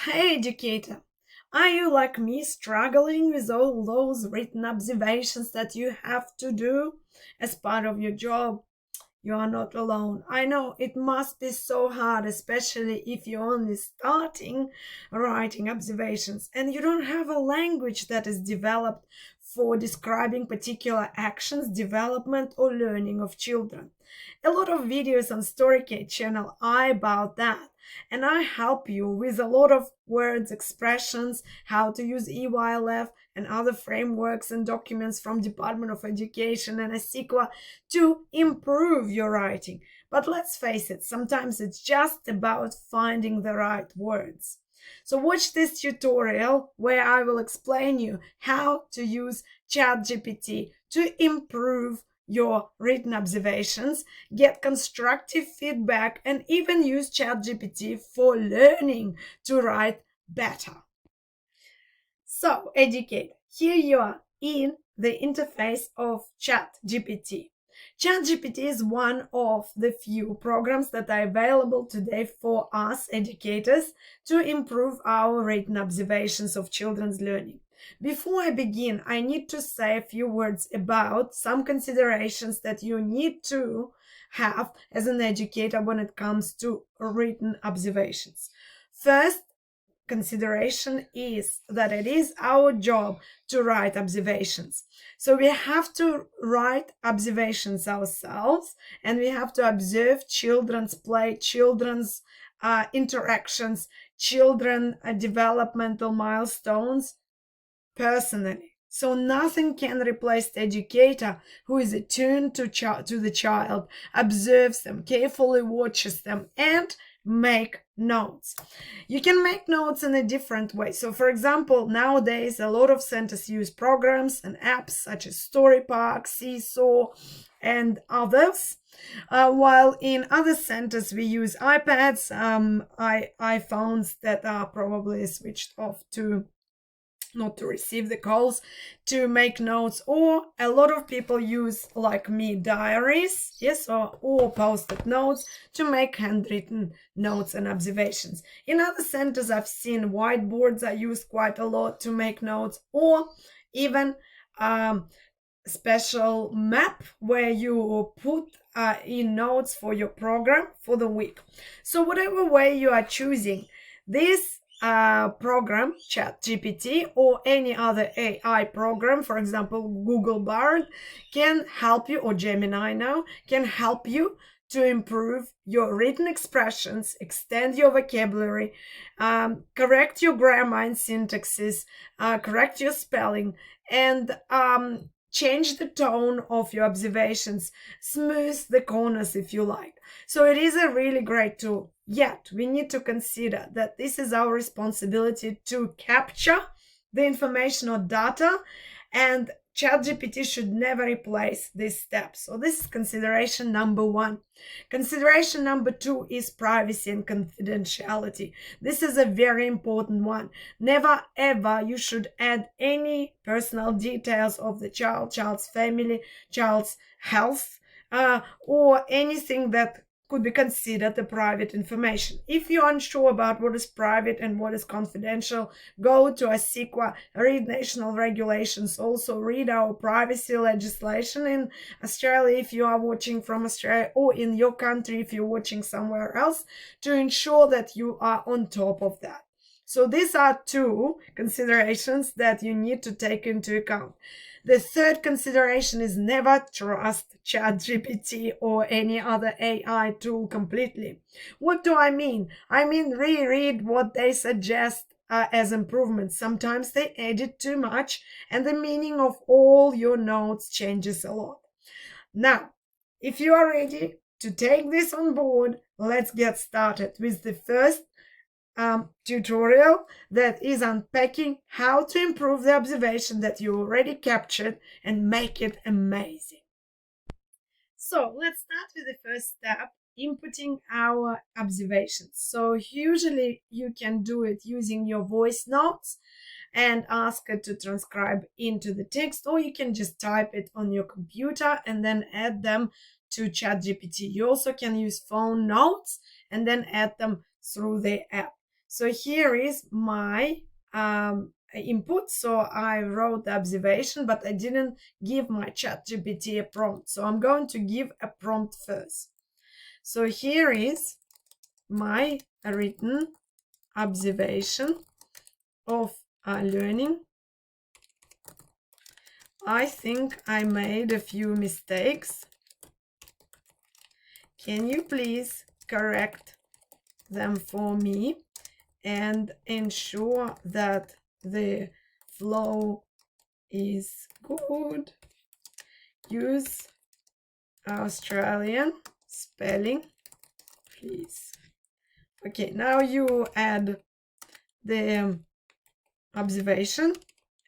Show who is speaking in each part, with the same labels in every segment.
Speaker 1: Hey, educator, are you like me struggling with all those written observations that you have to do as part of your job? You are not alone. I know it must be so hard, especially if you're only starting writing observations and you don't have a language that is developed for describing particular actions, development, or learning of children. A lot of videos on StoryKid channel are about that, and I help you with a lot of words, expressions, how to use EYLF and other frameworks and documents from Department of Education and ASICWA to improve your writing. But let's face it, sometimes it's just about finding the right words. So watch this tutorial where I will explain you how to use ChatGPT to improve your written observations, get constructive feedback, and even use ChatGPT for learning to write better. So, educator, here you are in the interface of ChatGPT. ChatGPT is one of the few programs that are available today for us educators to improve our written observations of children's learning. Before I begin, I need to say a few words about some considerations that you need to have as an educator when it comes to written observations. First, consideration is that it is our job to write observations. So we have to write observations ourselves, and we have to observe children's play, children's interactions, children developmental milestones personally. So nothing can replace the educator who is attuned to the child, observes them, carefully watches them, and make notes. You can make notes in a different way. So for example, nowadays a lot of centers use programs and apps such as Storypark, Seesaw, and others. While in other centers we use iPads, iPhones that are probably switched off to not to receive the calls, to make notes, or a lot of people use, like me, diaries, yes, or post-it notes to make handwritten notes and observations. In other centers, I've seen whiteboards are used quite a lot to make notes, or even special map where you put in notes for your program for the week. So whatever way you are choosing, this program, ChatGPT, or any other AI program, for example, Google Bard, can help you, or Gemini now, can help you to improve your written expressions, extend your vocabulary, correct your grammar and syntaxes, correct your spelling, and change the tone of your observations, smooth the corners if you like. So it is a really great tool. Yet we need to consider that this is our responsibility to capture the information or data, and ChatGPT should never replace this step. So this is consideration number one. Consideration number two is privacy and confidentiality. This is a very important one. Never ever you should add any personal details of the child's family, child's health, or anything that could be considered the private information. If you're unsure about what is private and what is confidential, go to ASICWA, read national regulations, also read our privacy legislation in Australia if you are watching from Australia, or in your country if you're watching somewhere else, to ensure that you are on top of that. So these are two considerations that you need to take into account. The third consideration is never trust ChatGPT or any other AI tool completely. What do I mean? I mean reread what they suggest as improvements. Sometimes they edit too much and the meaning of all your notes changes a lot. Now, if you are ready to take this on board, let's get started with the first tutorial that is unpacking how to improve the observation that you already captured and make it amazing. So let's start with the first step, inputting our observations. So usually you can do it using your voice notes and ask it to transcribe into the text, or you can just type it on your computer and then add them to ChatGPT. You also can use phone notes and then add them through the app. So here is my input. So I wrote the observation, but I didn't give my ChatGPT a prompt. So I'm going to give a prompt first. So here is my written observation of learning. I think I made a few mistakes. Can you please correct them for me and ensure that the flow is good? Use Australian spelling, please. Okay, now you add the observation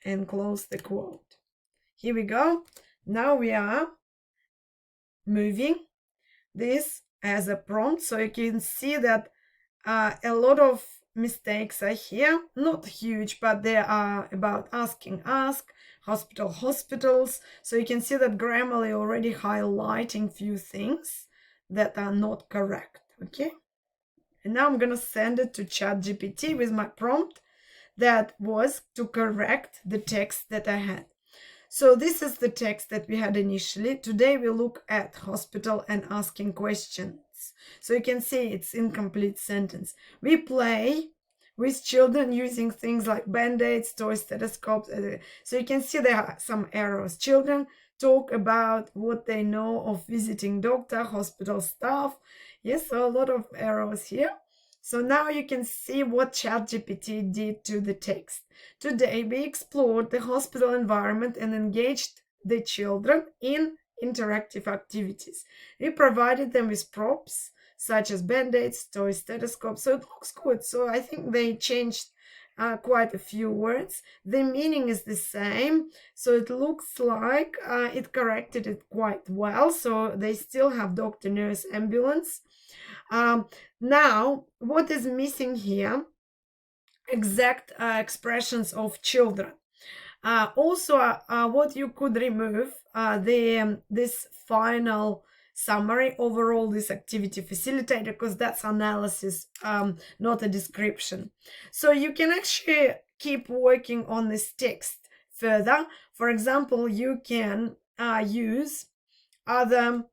Speaker 1: and close the quote. Here we go. Now we are moving this as a prompt, so you can see that a lot of mistakes are here, not huge, but they are about asking, ask, hospital, hospitals. So you can see that Grammarly already highlighting few things that are not correct. Okay, and now I'm gonna send it to ChatGPT with my prompt that was to correct the text that I had. So this is the text that we had initially. Today we look at hospital and asking questions. So you can see it's incomplete sentence. We play with children using things like band-aids, toys, stethoscopes. So you can see there are some errors. Children talk about what they know of visiting doctor, hospital staff. Yes, so a lot of errors here. So now you can see what ChatGPT did to the text. Today we explored the hospital environment and engaged the children in interactive activities. We provided them with props such as band-aids, toy stethoscopes. So it looks good. So I think they changed quite a few words. The meaning is the same. So it looks like it corrected it quite well. So they still have doctor, nurse, ambulance. Now, what is missing here? Exact expressions of children. Also, what you could remove, this final summary, overall this activity facilitator, because that's analysis, not a description. So you can actually keep working on this text further. For example, you can use other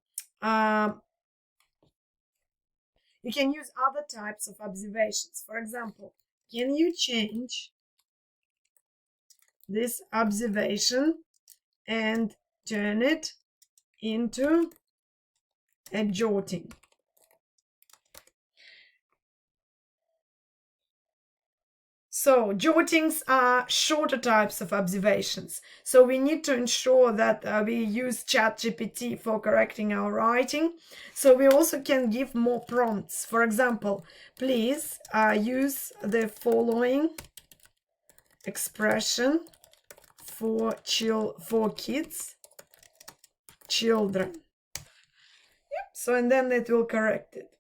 Speaker 1: you can use other types of observations. For example, can you change this observation and turn it into a jotting? So jottings are shorter types of observations. So we need to ensure that we use ChatGPT for correcting our writing. So we also can give more prompts. For example, please use the following expression for kids, children. Yep. So and then it will correct it.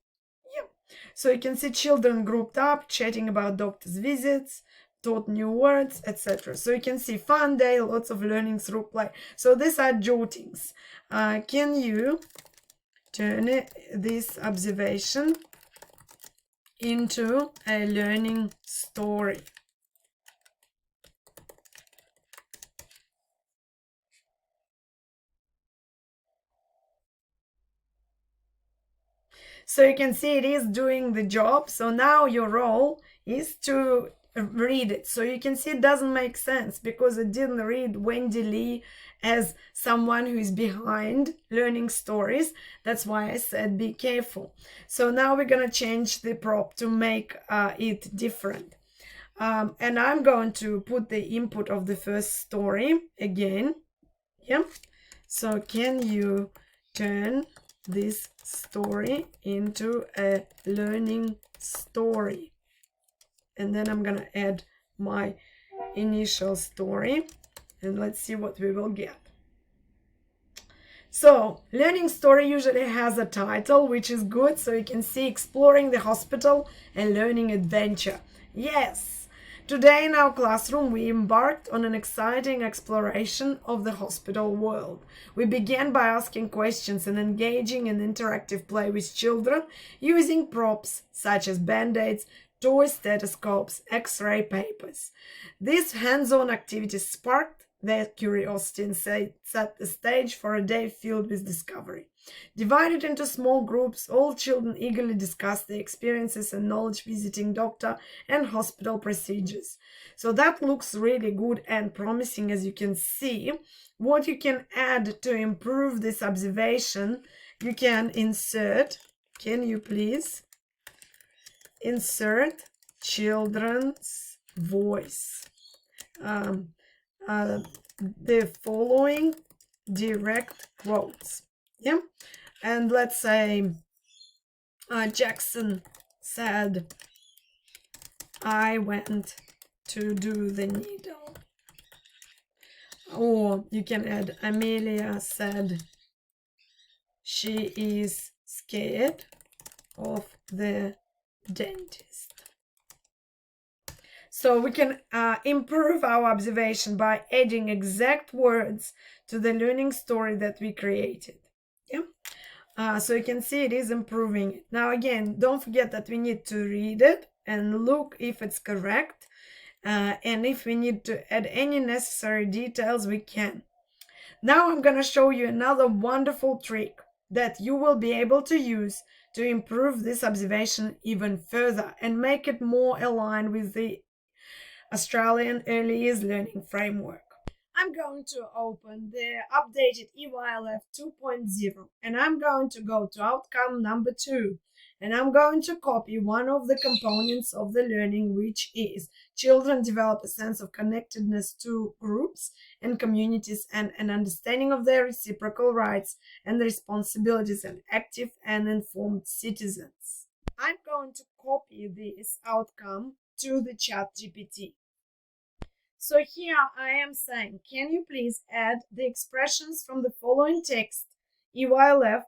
Speaker 1: So you can see children grouped up, chatting about doctor's visits, taught new words, etc. So you can see fun day, lots of learning through play. So these are jottings. Can you turn this observation into a learning story? So you can see it is doing the job. So now your role is to read it. So you can see it doesn't make sense because it didn't read Wendy Lee as someone who is behind learning stories. That's why I said be careful. So now we're going to change the prop to make it different. And I'm going to put the input of the first story again. Yeah. So can you turn this story into a learning story? And then I'm gonna add my initial story and let's see what we will get. So learning story usually has a title, which is good. So you can see exploring the hospital and learning adventure. Yes. Today in our classroom, we embarked on an exciting exploration of the hospital world. We began by asking questions and engaging in interactive play with children using props such as band-aids, toy stethoscopes, X-ray papers. These hands-on activities sparked their curiosity and set the stage for a day filled with discovery. Divided into small groups, all children eagerly discussed their experiences and knowledge visiting doctor and hospital procedures. So that looks really good and promising, as you can see. What you can add to improve this observation, you can insert, can you please insert children's voice. The following direct quotes. Yeah, and let's say Jackson said, I went to do the needle. Or you can add, Amelia said she is scared of the dentist. So we can improve our observation by adding exact words to the learning story that we created. Yeah. So you can see it is improving. Now again, don't forget that we need to read it and look if it's correct. And if we need to add any necessary details, we can. Now I'm going to show you another wonderful trick that you will be able to use to improve this observation even further and make it more aligned with the Australian Early Years Learning Framework. I'm going to open the updated EYLF 2.0 and I'm going to go to outcome number 2 and I'm going to copy one of the components of the learning, which is children develop a sense of connectedness to groups and communities and an understanding of their reciprocal rights and responsibilities and active and informed citizens. I'm going to copy this outcome to the ChatGPT. So here I am saying, can you please add the expressions from the following text, EYLF,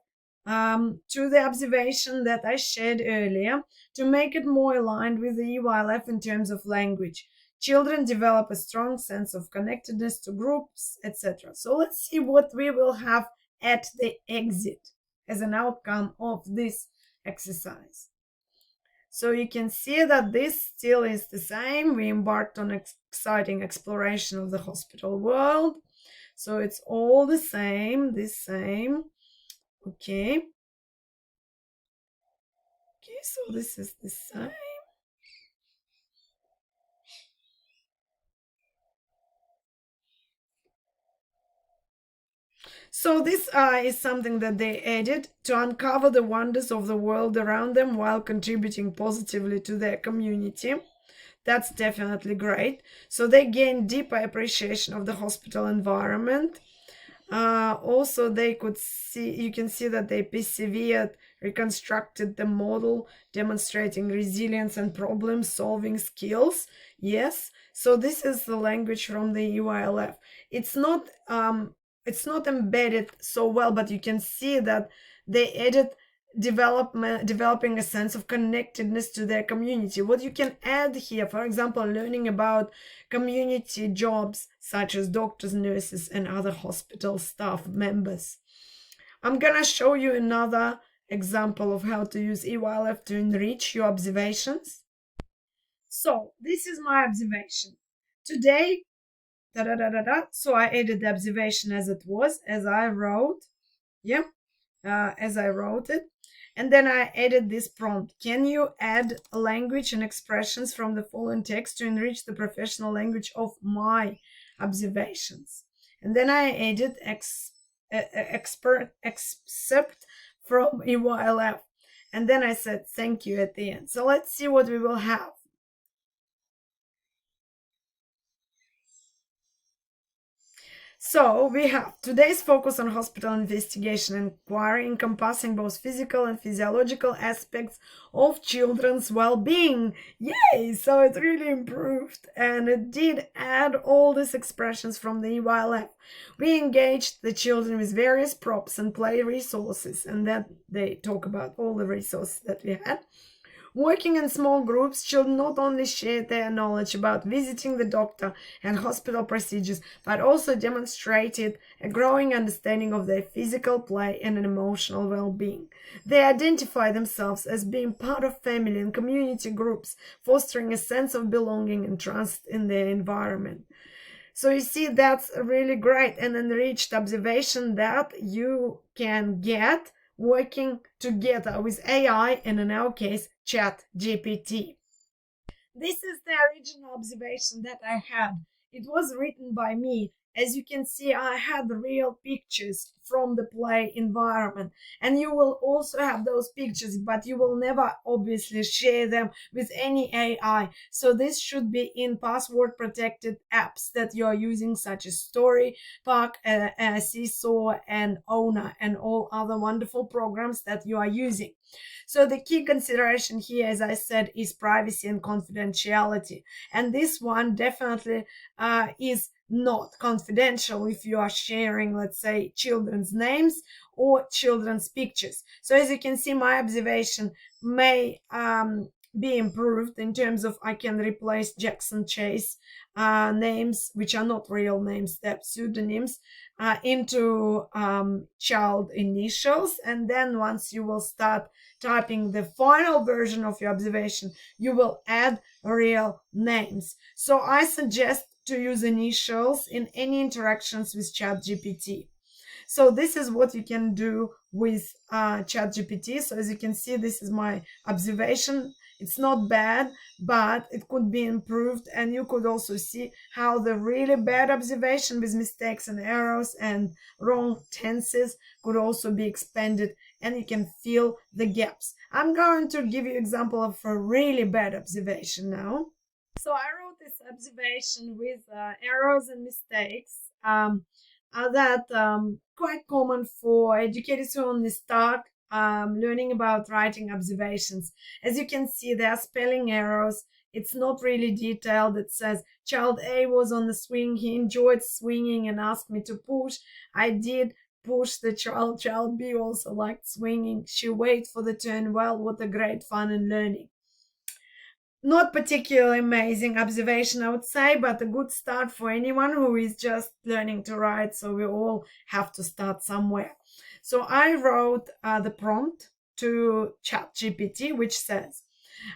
Speaker 1: to the observation that I shared earlier to make it more aligned with the EYLF in terms of language. Children develop a strong sense of connectedness to groups, etc. So let's see what we will have at the exit as an outcome of this exercise. So you can see that this still is the same. We embarked on exciting exploration of the hospital world. So it's all the same, Okay. Okay, so this is the same. So this is something that they added to uncover the wonders of the world around them while contributing positively to their community. That's definitely great. So they gain deeper appreciation of the hospital environment. Also, they could see, you can see that they persevered, reconstructed the model, demonstrating resilience and problem-solving skills. Yes, so this is the language from the EYLF. It's not embedded so well, but you can see that they added developing a sense of connectedness to their community. What you can add here, for example, learning about community jobs such as doctors, nurses, and other hospital staff members. I'm gonna show you another example of how to use EYLF to enrich your observations. So this is my observation. Today, so I added the observation as it was, as I wrote. Yeah, as I wrote it. And then I added this prompt. Can you add language and expressions from the following text to enrich the professional language of my observations? And then I added excerpt from EYLF. And then I said thank you at the end. So let's see what we will have. So we have today's focus on hospital investigation and inquiry, encompassing both physical and physiological aspects of children's well-being. Yay! So it really improved, and it did add all these expressions from the EYLF. We engaged the children with various props and play resources, and then they talk about all the resources that we had. Working in small groups, children not only share their knowledge about visiting the doctor and hospital procedures, but also demonstrated a growing understanding of their physical play and emotional well-being. They identify themselves as being part of family and community groups, fostering a sense of belonging and trust in their environment. So you see, that's really great and enriched observation that you can get working together with AI and in our case, ChatGPT. This is the original observation that I had. It was written by me. As you can see, I had real pictures from the play environment, and you will also have those pictures, but you will never obviously share them with any AI. So this should be in password protected apps that you are using, such as Story, Park, Seesaw, and Owner, and all other wonderful programs that you are using. So the key consideration here, as I said, is privacy and confidentiality. And this one definitely is not confidential if you are sharing, let's say, children's names or children's pictures. So as you can see, my observation may be improved in terms of I can replace Jackson Chase names, which are not real names, they're pseudonyms, into child initials. And then once you will start typing the final version of your observation, you will add real names. So I suggest to use initials in any interactions with ChatGPT. So this is what you can do with ChatGPT. So as you can see, this is my observation. It's not bad, but it could be improved. And you could also see how the really bad observation with mistakes and errors and wrong tenses could also be expanded, and you can fill the gaps. I'm going to give you an example of a really bad observation now. So I wrote this observation with errors and mistakes that quite common for educators who only start learning about writing observations. As you can see, there are spelling errors. It's not really detailed. It says child A was on the swing. He enjoyed swinging and asked me to push. I did push the child. Child B also liked swinging. She waited for the turn. Well, what a great fun and learning. Not particularly amazing observation, I would say, but a good start for anyone who is just learning to write. So we all have to start somewhere. So I wrote the prompt to ChatGPT, which says,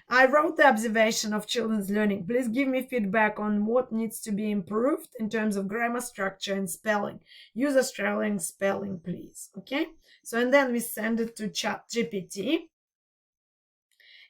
Speaker 1: I wrote the observation of children's learning. Please give me feedback on what needs to be improved in terms of grammar, structure, and spelling. Use Australian spelling, please. Okay. So, and then we send it to ChatGPT.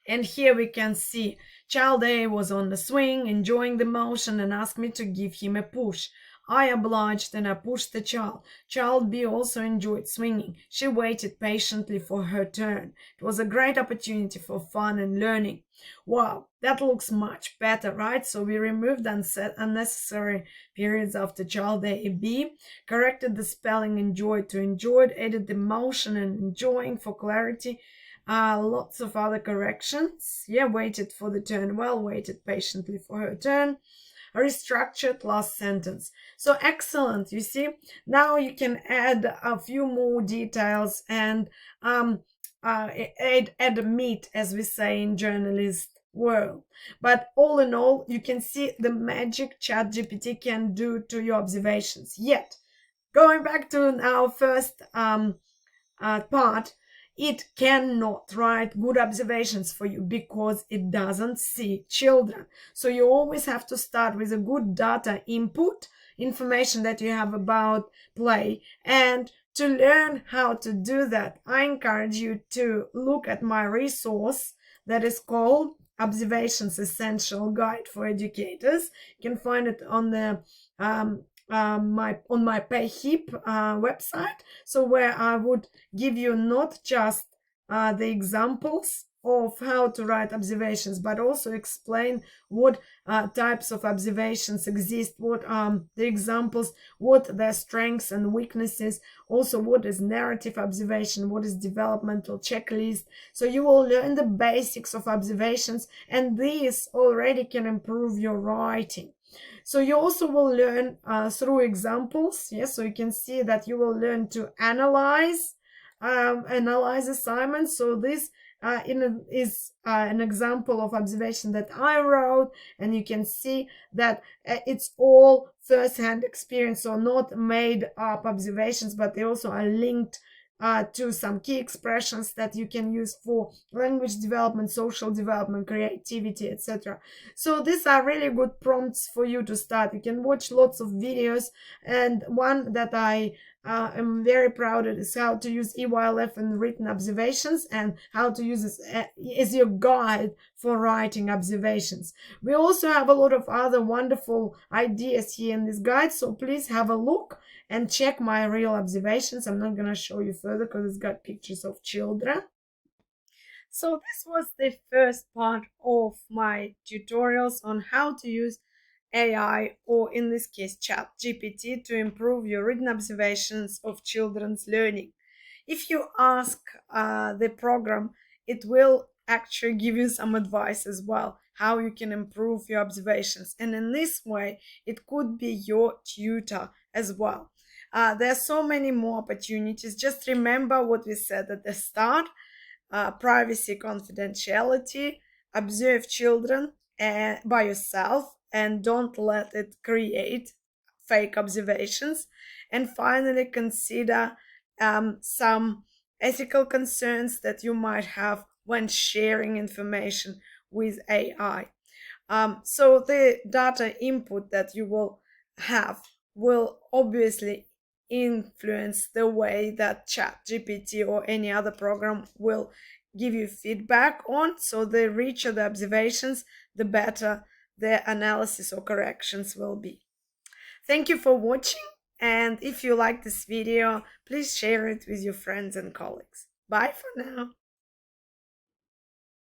Speaker 1: And here we can see child A was on the swing, enjoying the motion, and asked me to give him a push. I obliged and I pushed the child. Child B also enjoyed swinging. She waited patiently for her turn. It was a great opportunity for fun and learning. Wow, that looks much better, right? So we removed unnecessary periods after child A, B, corrected the spelling enjoyed to enjoyed, added the motion and enjoying for clarity. Lots of other corrections. Yeah, waited for the turn well, waited patiently for her turn. Restructured last sentence. So excellent. You see, now you can add a few more details and add meat, as we say in journalist world. But all in all, you can see the magic ChatGPT can do to your observations. Yet, going back to our first part, it cannot write good observations for you because it doesn't see children. So you always have to start with a good data input, information that you have about play. And to learn how to do that, I encourage you to look at my resource that is called Observations Essential Guide for Educators. You can find it on the on my PayHip website, so where I would give you not just the examples of how to write observations, but also explain what types of observations exist, what the examples, what their strengths and weaknesses, also what is narrative observation, what is developmental checklist. So you will learn the basics of observations, and this already can improve your writing. So you also will learn through examples. Yes, so you can see that you will learn to analyze assignments. So this is an example of observation that I wrote, and you can see that it's all first-hand experience, so not made up observations, but they also are linked to some key expressions that you can use for language development, social development, creativity, etc. So these are really good prompts for you to start. You can watch lots of videos, and one that I am very proud of is how to use EYLF in written observations and how to use this as your guide for writing observations. We also have a lot of other wonderful ideas here in this guide, so please have a look and check my real observations. I'm not going to show you further because it's got pictures of children. So this was the first part of my tutorials on how to use AI, or in this case ChatGPT, to improve your written observations of children's learning. If you ask the program, it will actually give you some advice as well, how you can improve your observations. And in this way, it could be your tutor as well. There are so many more opportunities. Just remember what we said at the start. Privacy, confidentiality, observe children by yourself, and don't let it create fake observations. And finally, consider some ethical concerns that you might have when sharing information with AI. So the data input that you will have will obviously influence the way that ChatGPT or any other program will give you feedback on. So the richer the observations, the better the analysis or corrections will be. Thank you for watching, and if you like this video, please share it with your friends and colleagues. Bye for now.